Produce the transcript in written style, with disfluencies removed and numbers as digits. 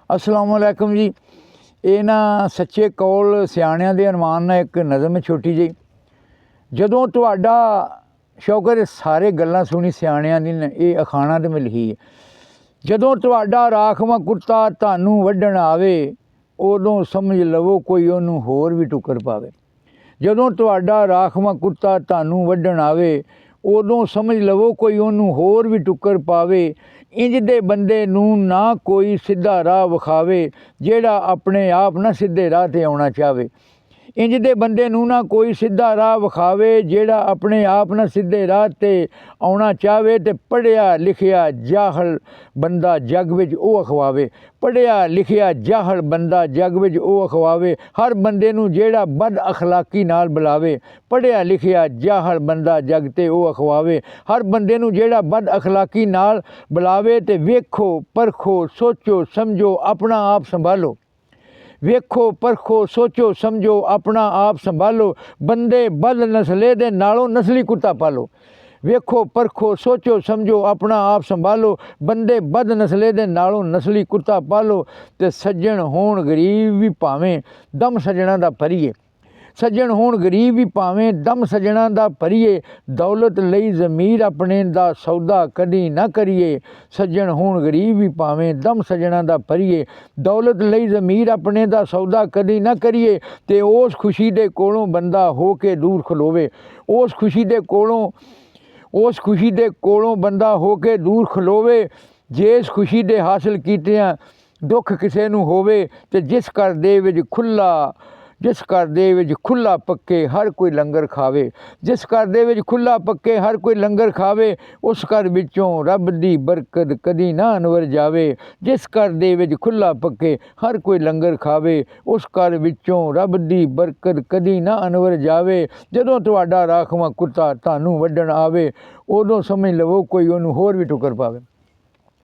अस्सलाम वालेकुम जी। ये ना सच्चे कौल सियाणिਆਂ ਦੇ ਅਰਮਾਨ ਨਾਲ ਇੱਕ ਨਜ਼ਮ ਛੋਟੀ ਜਿਹੀ। ਜਦੋਂ ਤੁਹਾਡਾ ਸ਼ੌਕਰ ਸਾਰੇ ਗੱਲਾਂ ਸੁਣੀ ਸਿਆਣਿਆਂ ਦੀ ਇਹ ਅਖਾਣਾ ਤੇ ਮਿਲਹੀ ਹੈ। ਜਦੋਂ ਤੁਹਾਡਾ ਰਾਖਵਾਂ ਕੁੱਤਾ ਤੁਹਾਨੂੰ ਵੱਢਣ ਆਵੇ ਉਦੋਂ ਸਮਝ ਲਵੋ ਕੋਈ ਉਹਨੂੰ ਹੋਰ ਵੀ ਟੁੱਕਰ ਪਾਵੇ। ਜਦੋਂ ਤੁਹਾਡਾ ਰਾਖਵਾਂ ਕੁੱਤਾ ਤੁਹਾਨੂੰ ਵੱਢਣ ਆਵੇ ਉਦੋਂ ਸਮਝ ਲਵੋ ਕੋਈ ਉਹਨੂੰ ਹੋਰ ਵੀ ਟੁੱਕਰ ਪਾਵੇ। ਇੰਜ ਦੇ ਬੰਦੇ ਨੂੰ ਨਾ ਕੋਈ ਸਿੱਧਾ ਰਾਹ ਵਿਖਾਵੇ ਜਿਹੜਾ ਆਪਣੇ ਆਪ ਨਾ ਸਿੱਧੇ ਰਾਹ 'ਤੇ ਆਉਣਾ ਚਾਹਵੇ। ਇੰਜ ਦੇ ਬੰਦੇ ਨੂੰ ਨਾ ਕੋਈ ਸਿੱਧਾ ਰਾਹ ਵਿਖਾਵੇ ਜਿਹੜਾ ਆਪਣੇ ਆਪ ਨਾ ਸਿੱਧੇ ਰਾਹ 'ਤੇ ਆਉਣਾ ਚਾਹਵੇ। ਅਤੇ ਪੜ੍ਹਿਆ ਲਿਖਿਆ ਜਾਹਲ ਬੰਦਾ ਜੱਗ ਵਿੱਚ ਉਹ ਅਖਵਾਵੇ। ਪੜ੍ਹਿਆ ਲਿਖਿਆ ਜਾਹਲ ਬੰਦਾ ਜੱਗ ਵਿੱਚ ਉਹ ਅਖਵਾਵੇ। ਹਰ ਬੰਦੇ ਨੂੰ ਜਿਹੜਾ ਬਦ ਅਖਲਾਕੀ ਨਾਲ ਬੁਲਾਵੇ। ਪੜ੍ਹਿਆ ਲਿਖਿਆ ਜਾਹਲ ਬੰਦਾ ਜੱਗ 'ਤੇ ਉਹ ਅਖਵਾਵੇ। ਹਰ ਬੰਦੇ ਨੂੰ ਜਿਹੜਾ ਬਦ ਅਖਲਾਕੀ ਨਾਲ ਬੁਲਾਵੇ। ਅਤੇ ਵੇਖੋ ਪਰਖੋ ਸੋਚੋ ਸਮਝੋ ਆਪਣਾ ਆਪ ਸੰਭਾਲੋ। ਵੇਖੋ ਪਰਖੋ ਸੋਚੋ ਸਮਝੋ ਆਪਣਾ ਆਪ ਸੰਭਾਲੋ। ਬੰਦੇ ਬਦ ਨਸਲੇ ਦੇ ਨਾਲੋਂ ਨਸਲੀ ਕੁੱਤਾ ਪਾਲੋ। ਵੇਖੋ ਪਰਖੋ ਸੋਚੋ ਸਮਝੋ ਆਪਣਾ ਆਪ ਸੰਭਾਲੋ। ਬੰਦੇ ਬਦ ਨਸਲੇ ਦੇ ਨਾਲੋਂ ਨਸਲੀ ਕੁੱਤਾ ਪਾਲੋ। ਅਤੇ ਸੱਜਣ ਹੋਣ ਗਰੀਬ ਵੀ ਭਾਵੇਂ ਦਮ ਸੱਜਣਾ ਦਾ ਭਰੀਏ। ਸੱਜਣ ਹੋਣ ਗਰੀਬ ਵੀ ਭਾਵੇਂ ਦਮ ਸੱਜਣਾ ਦਾ ਭਰੀਏ। ਦੌਲਤ ਲਈ ਜ਼ਮੀਰ ਆਪਣੇ ਦਾ ਸੌਦਾ ਕਦੀ ਨਾ ਕਰੀਏ। ਸੱਜਣ ਹੋਣ ਗਰੀਬ ਵੀ ਭਾਵੇਂ ਦਮ ਸੱਜਣਾ ਦਾ ਭਰੀਏ। ਦੌਲਤ ਲਈ ਜ਼ਮੀਰ ਆਪਣੇ ਦਾ ਸੌਦਾ ਕਦੀ ਨਾ ਕਰੀਏ। ਅਤੇ ਉਸ ਖੁਸ਼ੀ ਦੇ ਕੋਲੋਂ ਬੰਦਾ ਹੋ ਕੇ ਦੂਰ ਖਲੋਵੇ। ਉਸ ਖੁਸ਼ੀ ਦੇ ਕੋਲੋਂ ਬੰਦਾ ਹੋ ਕੇ ਦੂਰ ਖਲੋਵੇ। ਜਿਸ ਖੁਸ਼ੀ ਦੇ ਹਾਸਲ ਕੀਤਿਆਂ ਦੁੱਖ ਕਿਸੇ ਨੂੰ ਹੋਵੇ। ਅਤੇ ਜਿਸ ਘਰ ਦੇ ਵਿੱਚ ਖੁੱਲ੍ਹਾ ਪੱਕੇ ਹਰ ਕੋਈ ਲੰਗਰ ਖਾਵੇ। ਜਿਸ ਘਰ ਦੇ ਵਿੱਚ ਖੁੱਲ੍ਹਾ ਪੱਕੇ ਹਰ ਕੋਈ ਲੰਗਰ ਖਾਵੇ। ਉਸ ਘਰ ਵਿੱਚੋਂ ਰੱਬ ਦੀ ਬਰਕਤ ਕਦੀ ਨਾ ਅਨਵਰ ਜਾਵੇ। ਜਿਸ ਘਰ ਦੇ ਵਿੱਚ ਖੁੱਲ੍ਹਾ ਪੱਕੇ ਹਰ ਕੋਈ ਲੰਗਰ ਖਾਵੇ। ਉਸ ਘਰ ਵਿੱਚੋਂ ਰੱਬ ਦੀ ਬਰਕਤ ਕਦੀ ਨਾ ਅਨਵਰ ਜਾਵੇ। ਜਦੋਂ ਤੁਹਾਡਾ ਰਾਖਵਾਂ ਕੁੱਤਾ ਤੁਹਾਨੂੰ ਵੱਢਣ ਆਵੇ ਉਦੋਂ ਸਮਝ ਲਵੋ ਕੋਈ ਉਹਨੂੰ ਹੋਰ ਵੀ ਟੁੱਕਰ ਪਾਵੇ।